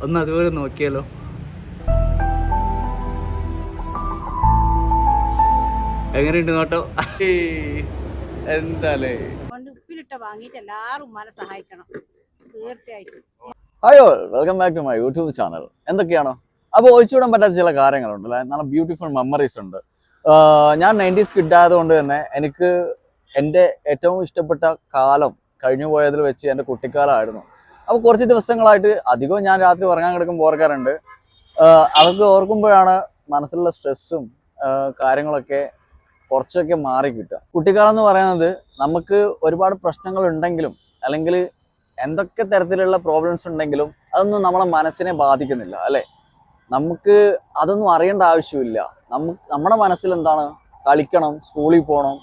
ഒന്ന് അതുപോലെ നോക്കിയാലോ. എങ്ങനെയുണ്ട് നോട്ടോ? എന്താലേ ഉപ്പിലിട്ട വാങ്ങിയിട്ട് എല്ലാവരും ഉമ്മാനെ സഹായിക്കണം തീർച്ചയായിട്ടും. Hi all, welcome back to my YouTube channel. എന്തൊക്കെയാണോ അപ്പോൾ ഒഴിച്ചുവിടാൻ പറ്റാത്ത ചില കാര്യങ്ങളുണ്ടല്ലേ, നല്ല ബ്യൂട്ടിഫുൾ മെമ്മറീസ് ഉണ്ട്. ഞാൻ 90s കിഡ് ആയതുകൊണ്ട് തന്നെ എനിക്ക് എൻ്റെ ഏറ്റവും ഇഷ്ടപ്പെട്ട കാലം കഴിഞ്ഞു പോയതിൽ വെച്ച് എൻ്റെ കുട്ടിക്കാലമായിരുന്നു. അപ്പോൾ കുറച്ച് ദിവസങ്ങളായിട്ട് അധികവും ഞാൻ രാത്രി ഉറങ്ങാൻ കിടക്കുമ്പോൾ ഓർക്കാറുണ്ട്. അതൊക്കെ ഓർക്കുമ്പോഴാണ് മനസ്സിലുള്ള സ്ട്രെസ്സും കാര്യങ്ങളൊക്കെ കുറച്ചൊക്കെ മാറി കിട്ടുക. കുട്ടിക്കാലം എന്ന് പറയുന്നത് നമുക്ക് ഒരുപാട് പ്രശ്നങ്ങൾ ഉണ്ടെങ്കിലും അല്ലെങ്കിൽ എന്തൊക്കെ തരത്തിലുള്ള പ്രോബ്ലംസ് ഉണ്ടെങ്കിലും അതൊന്നും നമ്മളെ മനസ്സിനെ ബാധിക്കുന്നില്ല അല്ലേ. നമുക്ക് അതൊന്നും അറിയേണ്ട ആവശ്യമില്ല. നമ്മുടെ മനസ്സിൽ എന്താണ്, കളിക്കണം, സ്കൂളിൽ പോകണം,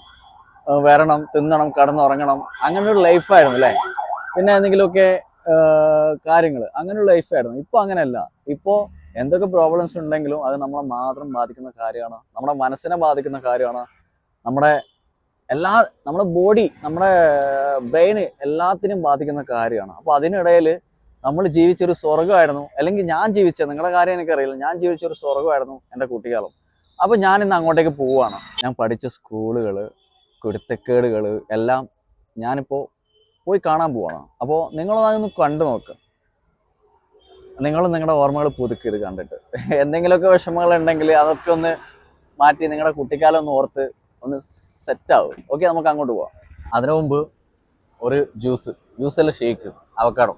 വരണം, തിന്നണം, കിടന്നുറങ്ങണം, അങ്ങനെയൊരു ലൈഫായിരുന്നു അല്ലേ. പിന്നെ എന്തെങ്കിലുമൊക്കെ കാര്യങ്ങൾ, അങ്ങനെയുള്ള ലൈഫായിരുന്നു. ഇപ്പോൾ അങ്ങനെയല്ല. ഇപ്പോൾ എന്തൊക്കെ പ്രോബ്ലംസ് ഉണ്ടെങ്കിലും അത് നമ്മളെ മാത്രം ബാധിക്കുന്ന കാര്യമാണ്, നമ്മുടെ മനസ്സിനെ ബാധിക്കുന്ന കാര്യമാണ്, നമ്മുടെ ബോഡി, നമ്മുടെ ബ്രെയിന് എല്ലാത്തിനും ബാധിക്കുന്ന കാര്യമാണ്. അപ്പോൾ അതിനിടയിൽ നമ്മൾ ജീവിച്ചൊരു സ്വർഗമായിരുന്നു, അല്ലെങ്കിൽ ഞാൻ ജീവിച്ച, നിങ്ങളുടെ കാര്യം എനിക്കറിയില്ല, ഞാൻ ജീവിച്ചൊരു സ്വർഗമായിരുന്നു എൻ്റെ കുട്ടിക്കാലം. അപ്പോൾ ഞാനിന്ന് അങ്ങോട്ടേക്ക് പോവുകയാണ്. ഞാൻ പഠിച്ച സ്കൂളുകൾ, കുരുത്തക്കേടുകൾ എല്ലാം ഞാനിപ്പോൾ പോയി കാണാൻ പോവുകയാണ്. അപ്പോൾ നിങ്ങളതൊന്ന് കണ്ടു നോക്ക്. നിങ്ങൾ നിങ്ങളുടെ ഓർമ്മകൾ പുതുക്കി ഇത് കണ്ടിട്ട്. എന്തെങ്കിലുമൊക്കെ വിഷമങ്ങളുണ്ടെങ്കിൽ അതൊക്കെ ഒന്ന് മാറ്റി നിങ്ങളുടെ കുട്ടിക്കാലം ഒന്ന് ഓർത്ത് ഒന്ന് സെറ്റാവും. ഓക്കെ, നമുക്ക് അങ്ങോട്ട് പോവാം. അതിനു മുമ്പ് ഒരു ജ്യൂസല്ല ഷേക്ക്, അവക്കാഡോ,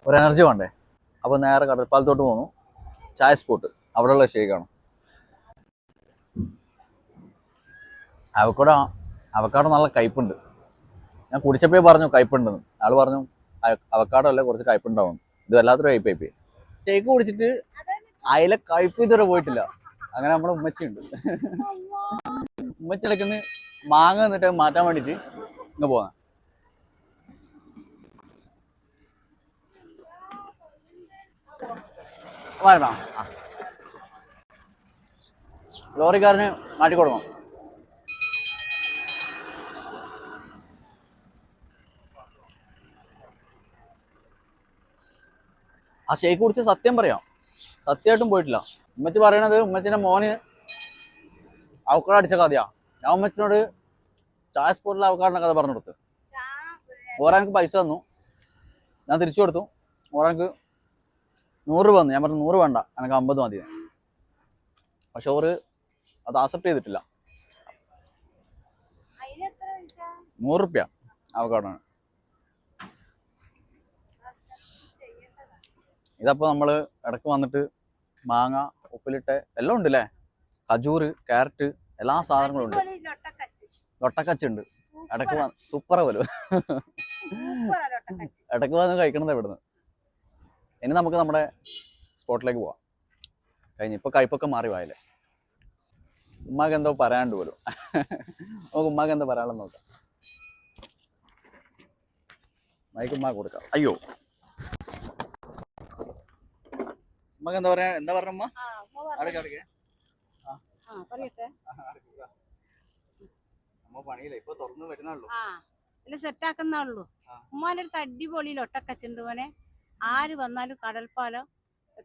ഒരു എനർജി വേണ്ടേ. അപ്പോൾ നേരെ കടൽപ്പാലത്തോട്ട് പോന്നു. ചായ സ്പോട്ട്, അവിടെയുള്ള ഷേക്കാണ്. അവക്കാഡോ നല്ല കയ്പുണ്ട്. ഞാൻ കുടിച്ചപ്പോൾ പറഞ്ഞു കയ്പുണ്ടെന്ന്. ആൾ പറഞ്ഞു അവക്കാഡോ അല്ല, കുറച്ച് കയ്പുണ്ടാവും. ഇത് വല്ലാത്തൊരു കയ്പായി. ഷേക്ക് കുടിച്ചിട്ട് അതിലെ കയ്പ് ഇതുവരെ പോയിട്ടില്ല. അങ്ങനെ നമ്മുടെ ഉമ്മച്ചിയുണ്ട്. ഉമ്മച്ചി ഇടയ്ക്ക് മാങ്ങ എന്നിട്ട് മാറ്റാൻ വേണ്ടിയിട്ട് ഇങ്ങ് പോകാം. വരണോ? ലോറിക്കാരന് മാറ്റിക്കൊടുക്കണം. ആ ഷേക്ക് കുടിച്ച് സത്യം പറയാം, സത്യമായിട്ടും പോയിട്ടില്ല. ഉമ്മച്ചി പറയണത് ഉമ്മച്ചിൻ്റെ മോന് അവക്കാട് അടിച്ച കഥയാ. ഞാൻ ഉമ്മച്ചിനോട് ചായ സ്പോട്ടിൽ അവക്കാടിൻ്റെ കഥ പറഞ്ഞു കൊടുത്ത്. ഓരാൾക്ക് പൈസ തന്നു, ഞാൻ തിരിച്ചു കൊടുത്തു. ഓരാൾക്ക് 100 രൂപ തന്നു. ഞാൻ പറഞ്ഞു 100 വേണ്ട, എനിക്ക് 50 മതി. പക്ഷെ ഓറ് അത് ആക്സെപ്റ്റ് ചെയ്തിട്ടില്ല. 100 റുപ്യ അവക്കാടാണ്. ഇതപ്പോൾ നമ്മൾ ഇടയ്ക്ക് വന്നിട്ട് മാങ്ങ, ഉപ്പിലിട്ട് എല്ലാം ഉണ്ട് അല്ലേ, ഖജൂർ, ക്യാരറ്റ്, എല്ലാ സാധനങ്ങളും ഉണ്ട്. ലൊട്ടക്കച്ചുണ്ട്. ഇടയ്ക്ക് സൂപ്പറാ പോലും. ഇടയ്ക്ക് വന്ന് കഴിക്കണത് ഇവിടുന്ന്. ഇനി നമുക്ക് നമ്മുടെ സ്പോട്ടിലേക്ക് പോവാം. കഴിഞ്ഞ് ഇപ്പോൾ കഴിപ്പൊക്കെ മാറി പോയല്ലേ. ഉമ്മാക്ക് എന്തോ പറയാണ്ട് പോലും. നമുക്ക് ഉമ്മാക്ക് എന്തോ പറയാനുള്ളത് നോക്കാം. മൈക്ക് ഉമ്മാക്ക് കൊടുക്കാം. അയ്യോ, ഉമ്മക്ക് എന്താ പറയാ, എന്താ പറഞ്ഞ ഉമ്മ? പണിയില്ല, ഇപ്പൊ തുറന്നു വരുന്നുള്ളൂ. സെറ്റാക്കുന്നുള്ളൂ. ഉമ്മാന്റെ അടുത്ത് അടിപൊളി ലൊട്ടക്കച്ചുണ്ട് മോനെ. ആര് വന്നാലും കടൽപ്പാലം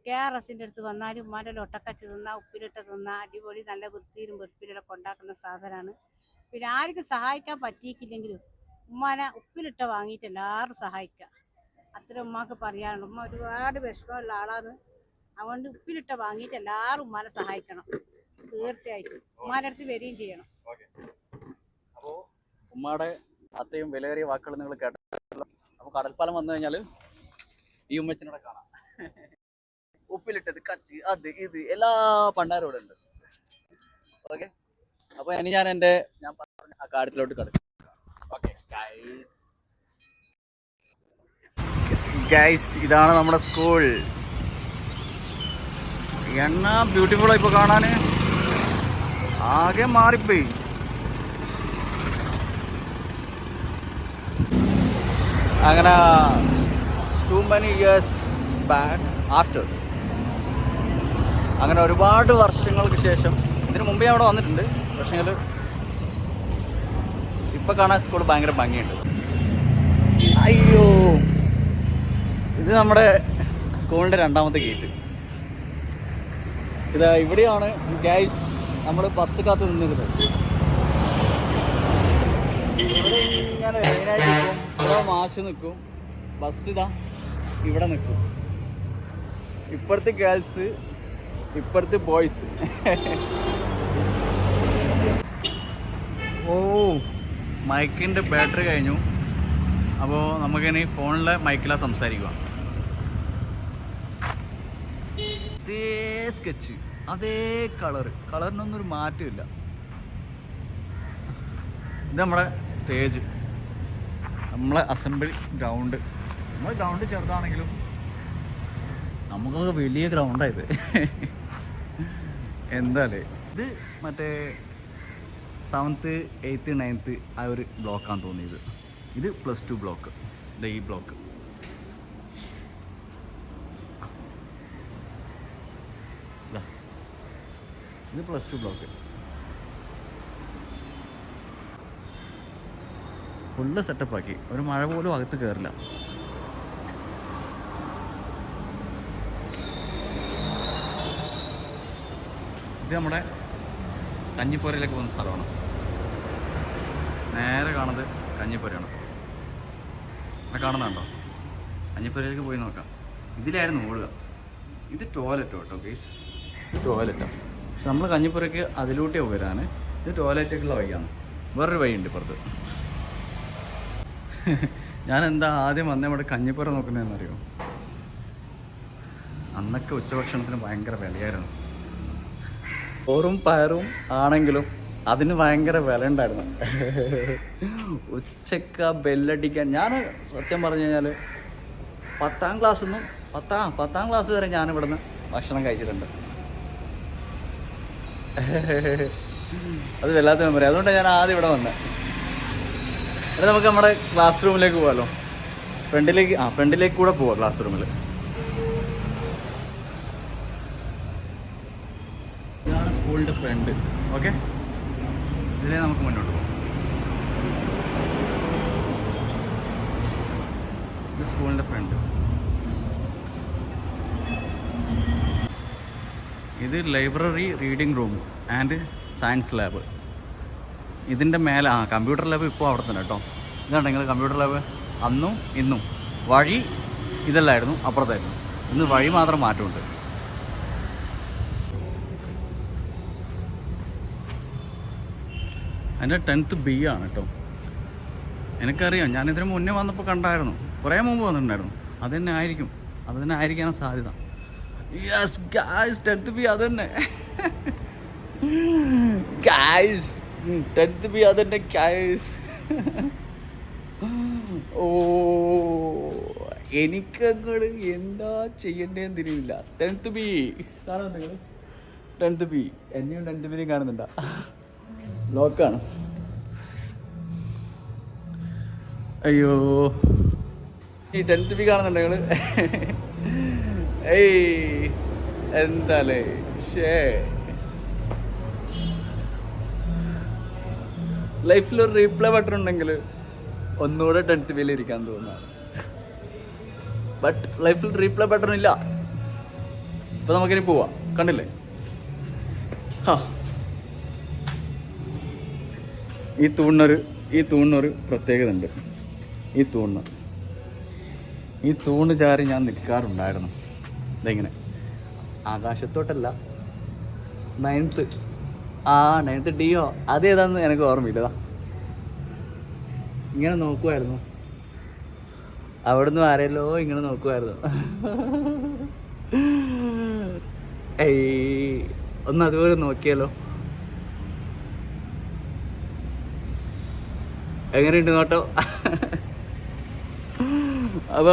KRSന്റെ അടുത്ത് വന്നാലും ഉമ്മാന്റെ ലൊട്ടക്കച്ച് തിന്നാ, ഉപ്പിലിട്ട് തിന്നാ, അടിപൊളി നല്ല വൃത്തിയിലും വെറുപ്പിലൊക്കെ ഉണ്ടാക്കുന്ന സാധനമാണ്. പിന്നെ ആർക്കും സഹായിക്കാൻ പറ്റിയിട്ടില്ലെങ്കിലും ഉമ്മാനെ ഉപ്പിലിട്ട വാങ്ങിയിട്ട് എല്ലാവരും സഹായിക്കാം. അത്ര ഉമ്മാക്ക് പറയാനുണ്ട്. ഉമ്മ ഒരുപാട് വിഷമമുള്ള ആളാണ്. അതുകൊണ്ട് ഉപ്പിലിട്ട വാങ്ങിയിട്ട് എല്ലാവരും ഉമ്മാനെ സഹായിക്കണം തീർച്ചയായിട്ടും. ഉമ്മാന്റെ അടുത്ത് വരികയും ചെയ്യണം. അപ്പോൾ ഉമ്മയുടെ അത്രയും വിലയേറിയ വാക്കുകൾ നിങ്ങൾ കേട്ടല്ലോ. അപ്പോൾ കടൽപ്പാലം വന്നു കഴിഞ്ഞാൽ ഈ ഉമ്മച്ചിനോടെ കാണാം. ഉപ്പിലിട്ടത്, കച്ച്, അത് ഇത് എല്ലാ പണ്ടാരും ഇവിടെ ഉണ്ട്. ഓക്കെ, അപ്പോൾ ഇനി ഞാൻ പറഞ്ഞ ആ കാര്യത്തിലോട്ട് കിടക്കും. ഓക്കെ ഗൈസ്, ഇതാണ് നമ്മുടെ സ്കൂൾ. എന്നാ ബ്യൂട്ടിഫുൾ ആയി ഇപ്പോൾ കാണാൻ. ആകെ മാറിപ്പോയി. അങ്ങനെ too many years back after, അങ്ങനെ ഒരുപാട് വർഷങ്ങൾക്ക് ശേഷം, ഇതിനു മുമ്പേ അവിടെ വന്നിട്ടുണ്ട്. പക്ഷേ ഇപ്പം കാണാൻ സ്കൂൾ ഭയങ്കര ഭംഗിയുണ്ട്. അയ്യോ, ഇത് നമ്മുടെ സ്കൂളിൻ്റെ രണ്ടാമത്തെ ഗേറ്റ്. ഇതാ ഇവിടെയാണ് ഗൈസ് നമ്മൾ ബസ് കാത്ത് നിന്നിരുന്നത്. ഇവിടെ ഇങ്ങനെ ലൈനായിട്ട് നിൽക്കും, ഇവിടെ മാഷ് നിൽക്കും, ബസ് ഇതാ ഇവിടെ നിൽക്കും. ഇപ്പുറത്തെ ഗേൾസ്, ഇപ്പുറത്തെ ബോയ്സ്. ഓ മൈക്കിൻ്റെ ബാറ്ററി കഴിഞ്ഞു. അപ്പോൾ നമുക്കിനി ഫോണിലെ മൈക്കിലാണ് സംസാരിക്കുക. അതേ സ്കെച്ച്, അതേ കളറിനൊന്നും ഒരു മാറ്റമില്ല. ഇത് നമ്മുടെ സ്റ്റേജ്, നമ്മളെ അസംബ്ലി ഗ്രൗണ്ട്. നമ്മളെ ഗ്രൗണ്ട് ചെറുതാണെങ്കിലും നമുക്കൊക്കെ വലിയ ഗ്രൗണ്ടായത്. എന്താല്ലേ ഇത് മറ്റേ 7th 8th 9th ആ ഒരു ബ്ലോക്കാണ് തോന്നിയത്. ഇത് +2 ബ്ലോക്ക്. ഇത് ഈ ബ്ലോക്ക്. ഇത് +2 ബ്ലോക്ക്. ഫുള്ള് സെറ്റപ്പാക്കി. ഒരു മഴ പോലും അകത്ത് കയറില്ല. ഇത് നമ്മുടെ കഞ്ഞിപ്പുരയിലേക്ക് പോകുന്ന സ്ഥലമാണ്. നേരെ കാണുന്നത് കഞ്ഞിപ്പുരയാണ്. ആ കാണുന്നുണ്ടോ? കഞ്ഞിപ്പുരയിലേക്ക് പോയി നോക്കാം. ഇതിലായിരുന്നു ഓടുക. ഇത് ടോയ്ലറ്റ് കേട്ടോ ഗൈസ്, ഇത് ടോയ്ലറ്റാണ്. പക്ഷെ നമ്മൾ കഞ്ഞിപ്പുരയ്ക്ക് അതിലൂട്ടേ വരാൻ. ഇത് ടോയ്ലറ്റൊക്കെയുള്ള വഴിയാണ്. വേറൊരു വഴിയുണ്ട് ഇപ്പുറത്ത്. ഞാൻ എന്താ ആദ്യം വന്നേ ഇവിടെ കഞ്ഞിപ്പുര നോക്കുന്നതെന്നറിയോ? അന്നൊക്കെ ഉച്ചഭക്ഷണത്തിന് ഭയങ്കര വിലയായിരുന്നു. ചോറും പയറും ആണെങ്കിലും അതിന് ഭയങ്കര വില ഉണ്ടായിരുന്നു. ഉച്ചക്ക ബെല്ലടിക്കാൻ ഞാൻ സത്യം പറഞ്ഞു കഴിഞ്ഞാൽ 10ാം ക്ലാസ് വരെ ഞാനിവിടുന്ന് ഭക്ഷണം കഴിച്ചിട്ടുണ്ട്. അത് വല്ലാത്ത മെമ്മറി. അതുകൊണ്ടാണ് ഞാൻ ആദ്യം ഇവിടെ വന്നത്. എന്നിട്ട് നമുക്ക് നമ്മുടെ ക്ലാസ് റൂമിലേക്ക് പോകാമല്ലോ. ഫ്രണ്ടിലേക്ക് കൂടെ പോവാം ക്ലാസ് റൂമിൽ. ഇതാണ് സ്കൂളിൻ്റെ ഫ്രണ്ട്. ഓക്കെ, ഇതിലേ നമുക്ക് മുന്നോട്ട് പോകാം. ഇത് സ്കൂളിൻ്റെ ഫ്രണ്ട്. ഇത് library, reading room and science lab. ഇതിൻ്റെ മേലെ കമ്പ്യൂട്ടർ ലാബ് ഇപ്പോൾ അവിടെ തന്നെ കേട്ടോ. ഇതാണ് നിങ്ങൾ കമ്പ്യൂട്ടർ ലാബ്. അന്നും ഇന്നും വഴി ഇതല്ലായിരുന്നു, അപ്പുറത്തായിരുന്നു. ഇന്ന് വഴി മാത്രം മാറ്റമുണ്ട്. എൻ്റെ 10th B ആണ് കേട്ടോ. എനിക്കറിയാം, ഞാനിതിന് മുന്നേ വന്നപ്പോൾ കണ്ടായിരുന്നു, കുറേ മുമ്പ് വന്നിട്ടുണ്ടായിരുന്നു. അത് തന്നെ ആയിരിക്കാനാണ് സാധ്യത. യെസ് ഗായ്സ്, 10th B അത് തന്നെ ഗായ്സ്, 10th B അത് തന്നെ ഗായ്സ്. ഓ എനിക്കങ്ങോട്ട് എന്താ ചെയ്യേണ്ടതെന്ന് തിരിയില്ല. 10th B കാണുന്നുണ്ട് നിങ്ങൾ? 10th B എന്നെയും 10th B കാണുന്നുണ്ടാ? ലോക്കാണ്. അയ്യോ, ഈ 10th B കാണുന്നുണ്ട് നിങ്ങൾ? ഏയ് എന്താലേ ലൈഫിലൊരു റീപ്ലേ ബട്ടൺ ഉണ്ടെങ്കിൽ ഒന്നുകൂടെ 10th B ഇരിക്കാൻ തോന്നുന്നു. ബട്ട് ലൈഫിൽ റീപ്ലേ ബട്ടൺ ഇല്ല. ഇപ്പം നമുക്കിനി പോവാം. കണ്ടില്ലേ? ഈ തൂണിനൊരു പ്രത്യേകത ഉണ്ട്. ഈ തൂണ് ചാരി ഞാൻ നിൽക്കാറുണ്ടായിരുന്നു. ഇതെങ്ങനെ ആകാശത്തോട്ടല്ല, 9th D അതേതാന്ന് എനിക്ക് ഓർമ്മയില്ലതാ. ഇങ്ങനെ നോക്കുമായിരുന്നു. അവിടുന്ന് ആരെയല്ലോ ഇങ്ങനെ നോക്കുമായിരുന്നു. ഏയ് ഒന്ന് അതുപോലെ നോക്കിയാലോ? എങ്ങനെയുണ്ട് നോട്ടോ? അപ്പോൾ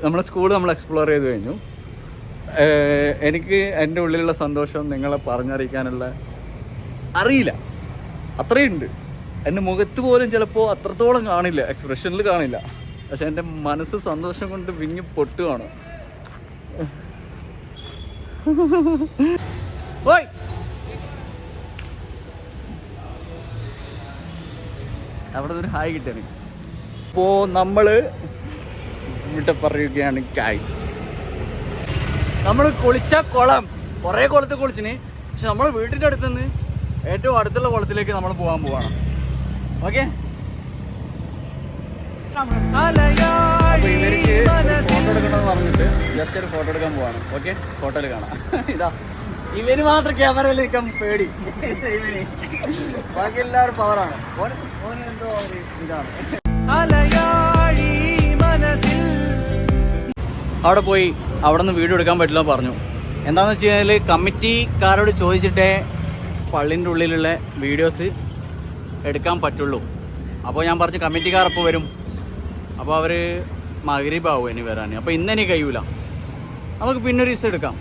നമ്മളെ സ്കൂൾ നമ്മൾ എക്സ്പ്ലോർ ചെയ്ത് കഴിഞ്ഞു. എനിക്ക് എൻ്റെ ഉള്ളിലുള്ള സന്തോഷം നിങ്ങളെ പറഞ്ഞറിയിക്കാനുള്ള അറിയില്ല, അത്രയുണ്ട്. എൻ്റെ മുഖത്ത് പോലും ചിലപ്പോൾ അത്രത്തോളം കാണില്ല, എക്സ്പ്രഷനിൽ കാണില്ല. പക്ഷെ എൻ്റെ മനസ്സ് സന്തോഷം കൊണ്ട് വിങ്ങി പൊട്ടുകയാണ്. ഓയ് അവിടെ ഒരു ഹായ് കിട്ടിയാണ്. അപ്പോൾ നമ്മൾ ഇവിടെ പറയുകയാണ് ഗൈസ്, നമ്മൾ കുളിച്ച കുളം കുറേ കുളത്തിൽ കുളിച്ചിന്. പക്ഷെ നമ്മൾ വീട്ടിൻ്റെ അടുത്തുനിന്ന് ഏറ്റവും അടുത്തുള്ള കുളത്തിലേക്ക് നമ്മൾ പോകാൻ പോവാണ്. ഓക്കെ, ഫോട്ടോ എടുക്കണമെന്ന് പറഞ്ഞിട്ട് ജസ്റ്റ് ഒരു ഫോട്ടോ എടുക്കാൻ പോവാണ്. ഓക്കെ, ഫോട്ടോയിൽ കാണാം. ഇതാ ഇവന് മാത്രം ക്യാമറയിൽ നിൽക്കാൻ പേടി, ഇവന് ബാക്കി എല്ലാവരും പവറാണ്. ഓന് എന്തോ ഇതാണ്. അവിടെ പോയി അവിടെ നിന്ന് വീഡിയോ എടുക്കാൻ പറ്റില്ല പറഞ്ഞു. എന്താണെന്ന് വെച്ച് കഴിഞ്ഞാൽ കമ്മിറ്റിക്കാരോട് ചോദിച്ചിട്ടേ പള്ളിൻ്റെ ഉള്ളിലുള്ള വീഡിയോസ് എടുക്കാൻ പറ്റുള്ളൂ. അപ്പോൾ ഞാൻ പറഞ്ഞു കമ്മിറ്റിക്കാർ അപ്പോൾ വരും, അപ്പോൾ അവർ മഗ്‌രിബാവും ഇനി വരാൻ. അപ്പോൾ ഇന്നെനിക്ക് കഴിയൂല, നമുക്ക് പിന്നൊരു ദിവസം എടുക്കാം.